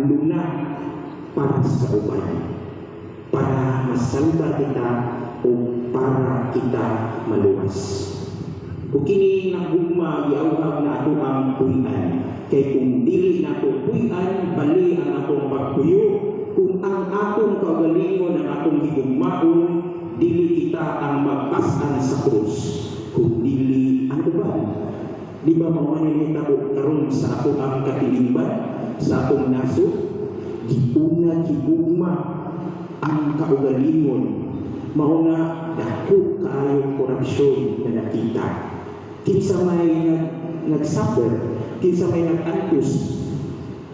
Luna para sa uban, para masalba kita o para kita maluwas. O kini nagugma giawhag na ato ang puy-an, kay kung dili nato puy-an, bali ang atong pagpuyo. Kung ang atong kaugalingon ang atong higugmaon, dili kita ang magpasan sa krus, kung dili ang uban. Di ba mamanay ko karon sa ato ang katilingban, sa atong nasod, giuna gigugma ang kaugalingon, mauna dako kaayong korupsyon na nakita. Kinsa may nagsuffer, kinsa may nagantos,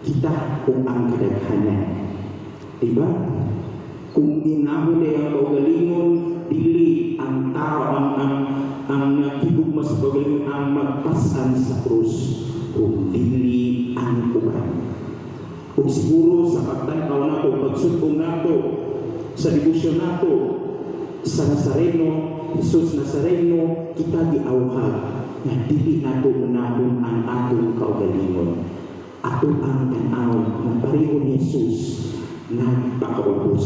kita kung ang kadaghanan. Diba? Kung ginahon ay ang kaugalingon, dili ang tao ang nakigugma sa kaugalingon ang magpasan sa krus, kung dili ang uban. Kung siguro sa pagtanaw nato, pagsugpong nato, sa debosyon nato, sa Nazareno, Jesus Nazareno, kita giawhag na dili nato unahon ang atong kaugalingon. Ato ang tanaw na pareho ni Jesus nagpakaubos.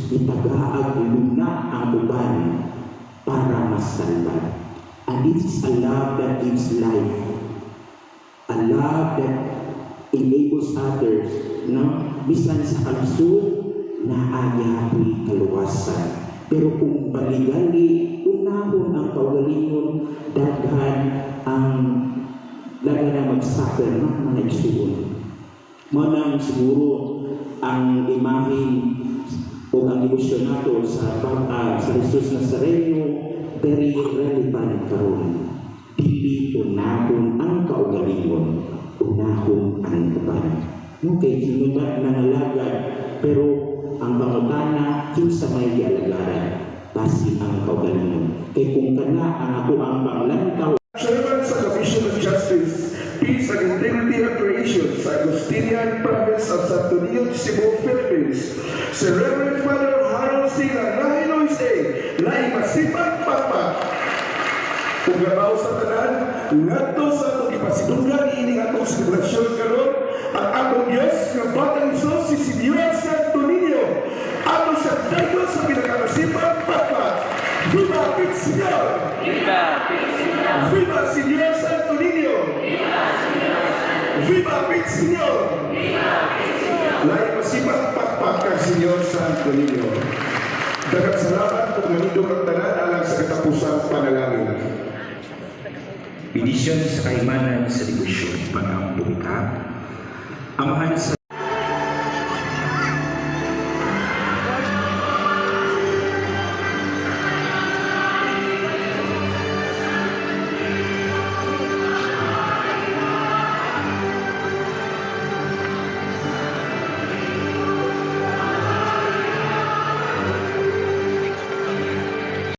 Itagaag luna ang uban para masalba. And this is a love that gives life. A love that enables others, no? Bisan sa kalusod, naayapi kaluwasan. Pero kung baligali, unahon ang kaugalingon, daghan na magsuffer ng mga igsuon. Manang siguro ang imahin o ang emosyon nato sa Jesus Nazareno, very relevant karon. Dili unahon ang kaugalingon, unahon ang uban. No, kay hinumat nangalagad, pero ang pangutana, kinsa may gialagaran, basi ang kaugalingon. Kay kung kana ang ako ang panglantaw. Chairman sa Commission of Justice, Peace and Integrity Operations sa Agustinian Province of Santo Niño, Cebu, Philippines, si Reverend Father Harold C. Langlahi Luis A. Lai Masipag Pakpak. Kung gabaw sa tanan, ngadto sa atong ipasidunggan ining atong selebrasyon karon, ang atong Diyos nga Batang Isos si Señor Santo Niño, ato siya dayon sa pinakamasipag Pakpak. Viva el Señor! Viva el Señor! Viva el Señor Santo Niño! Viva el Señor! Viva el Señor! Lain masipag Pakpak kang Señor Santo Niño. Daghang salamat kung manindog ang tanan alang sa katapusang panalangin. Bidisyon sa kaimanan sa debosyon, pag-ampong ka, amahan sa